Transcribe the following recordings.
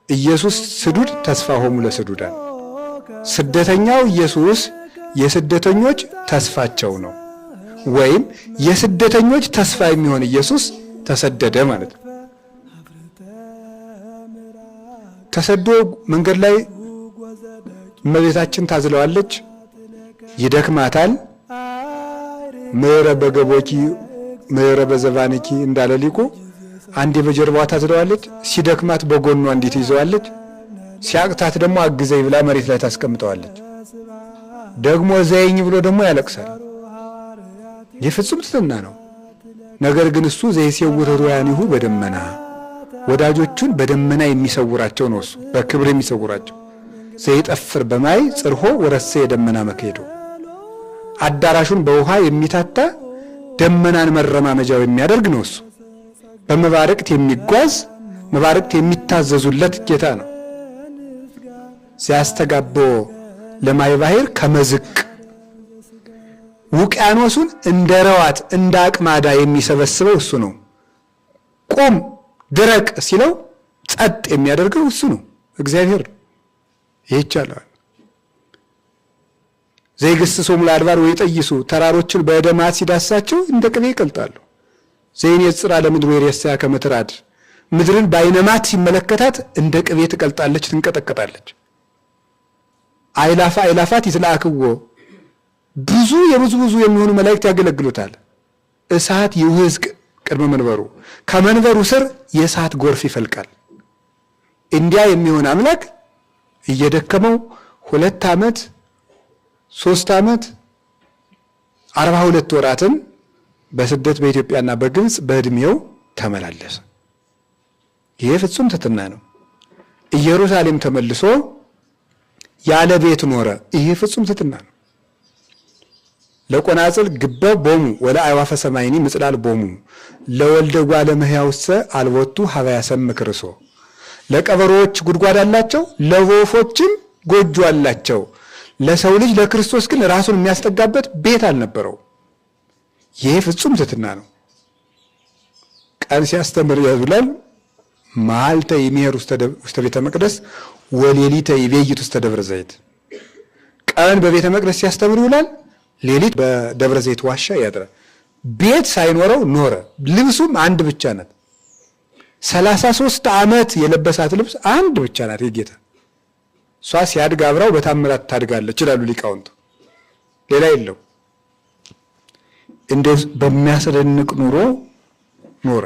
ኢየሱስ ስዱድ ተስፋሆሙ ለስዱዳን ስደተኛው ኢየሱስ የስደተኞች ተስፋቸው ነው። ወይም የስደተኞች ተስፋ የሚሆን ኢየሱስ ተሰደደ ማለት ነው። ተሰዶ መንገድ ላይ እመቤታችን ታዝለዋለች፣ ይደክማታል። ምዕረ በገቦኪ ምዕረ በዘባንኪ እንዳለ ሊቁ አንዴ በጀርባዋ ታዝለዋለች፣ ሲደክማት በጎኗ እንዲት ይዘዋለች፣ ሲያቅታት ደግሞ አግዘይ ብላ መሬት ላይ ታስቀምጠዋለች። ደግሞ ዘይኝ ብሎ ደግሞ ያለቅሳል። የፍጹም ትሕትና ነው። ነገር ግን እሱ ዘይሴውር ሩያኒሁ በደመና ወዳጆቹን በደመና የሚሰውራቸው ነው። እሱ በክብር የሚሰውራቸው። ዘይጠፍር በማይ ጽርሖ ወረሰ የደመና መክሄዶ አዳራሹን በውሃ የሚታታ ደመናን መረማመጃው የሚያደርግ ነው። እሱ በመባረቅት የሚጓዝ መባረቅት የሚታዘዙለት ጌታ ነው። ሲያስተጋቦ ለማይ ባሕር ከመዝቅ ውቅያኖሱን እንደ ረዋት እንደ አቅማዳ የሚሰበስበው እሱ ነው። ቁም ድረቅ ሲለው ጸጥ የሚያደርገው እሱ ነው፣ እግዚአብሔር ነው። ይቻላል። ዘይገሥጾሙ ለአድባር ወይጠይሱ ተራሮችን በደማት ሲዳሳቸው እንደ ቅቤ ይቀልጣሉ። ዘይኔጽር ለምድር ወይሬስያ ከመ ትራድ ምድርን በዓይነማት ሲመለከታት እንደ ቅቤ ትቀልጣለች፣ ትንቀጠቀጣለች። አይላፋ አይላፋት ይትላክዎ ብዙ የብዙ የሚሆኑ መላእክት ያገለግሉታል። እሳት ይውዝ ቅድመ መንበሩ ከመንበሩ ስር የእሳት ጎርፍ ይፈልቃል። እንዲያ የሚሆን አምላክ እየደከመው 2 ዓመት 3 ዓመት 42 ወራትን በስደት በኢትዮጵያና በግብጽ በእድሜው ተመላለሰ። ይሄ ፍጹም ትሕትና ነው። ኢየሩሳሌም ተመልሶ ያለ ቤት ኖረ። ይሄ ፍጹም ትሕትና ነው። ለቆናጽል ግበ ቦሙ ወለ አዕዋፈ ሰማይኒ ምጽላል ቦሙ ለወልደ እጓለ እመሕያውሰ አልቦቱ ሀበ ያሰምክ ርሶ ለቀበሮዎች ጉድጓድ አላቸው፣ ለወፎችም ጎጆ አላቸው። ለሰው ልጅ ለክርስቶስ ግን ራሱን የሚያስጠጋበት ቤት አልነበረው። ይሄ ፍጹም ትሕትና ነው። ቀን ሲያስተምር ያዙላል መዓልተ ይሜር ውስተ ቤተ መቅደስ ወሌሊተ ይቤይት ውስተ ደብረ ዘይት። ቀን በቤተ መቅደስ ሲያስተምር ይውላል፣ ሌሊት በደብረ ዘይት ዋሻ ያድራል። ቤት ሳይኖረው ኖረ። ልብሱም አንድ ብቻ ናት። 33 ዓመት የለበሳት ልብስ አንድ ብቻ ናት የጌታ። እሷ ሲያድግ አብራው በታምራት ታድጋለች ይላሉ ሊቃውንቱ። ሌላ የለው። እንደው በሚያስደንቅ ኑሮ ኖረ።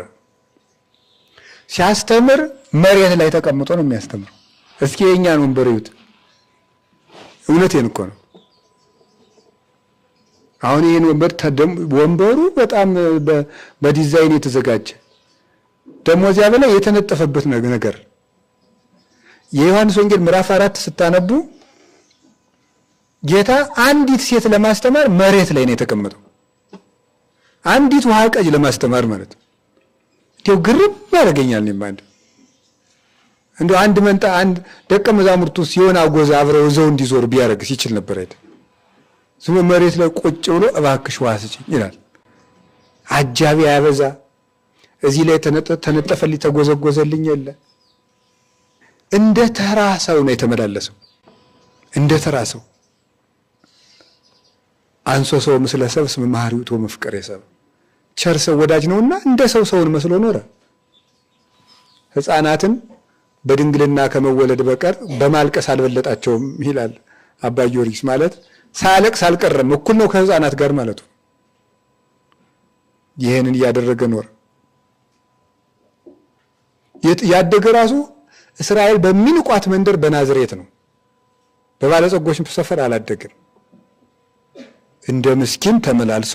ሲያስተምር መሬት ላይ ተቀምጦ ነው የሚያስተምረው። እስኪ የኛን ወንበር ይዩት። እውነቴን እኮ ነው። አሁን ይሄን ወንበሩ በጣም በዲዛይን የተዘጋጀ ደግሞ እዚያ በላይ የተነጠፈበት ነገር። የዮሐንስ ወንጌል ምዕራፍ 4 ስታነቡ ጌታ አንዲት ሴት ለማስተማር መሬት ላይ ነው የተቀመጠው። አንዲት ውሃ ቀጅ ለማስተማር ማለት ነው። እንደው ግርም ያደርገኛል። እንደው አንድ ደቀ መዛሙርቱ ሲሆን አጎዛ አብረው ዘው እንዲዞር ቢያደርግ ሲችል ነበር አይደል? ዝም መሬት ላይ ቁጭ ብሎ እባክሽ ውሃ ስጪኝ ይላል። አጃቢ ያበዛ። እዚህ ላይ ተነጠፈልኝ ተጎዘጎዘልኝ የለ። እንደ ተራ ሰው ነው የተመላለሰው። እንደ ተራ ሰው አንሶ ሰው ምስለ ሰብ እስመ መሐሪ ውእቱ መፍቀሬ ሰብ ቸር ሰው ወዳጅ ነውና እንደ ሰው ሰውን መስሎ ኖረ። ሕፃናትን በድንግልና ከመወለድ በቀር በማልቀስ አልበለጣቸውም ይላል አባ ጊዮርጊስ። ማለት ሳያለቅስ አልቀረም፣ እኩል ነው ከሕፃናት ጋር ማለቱ። ይህንን እያደረገ ኖረ። ያደገ ራሱ እስራኤል በሚንቋት መንደር በናዝሬት ነው። በባለጸጎች ሰፈር አላደገም። እንደ ምስኪን ተመላልሶ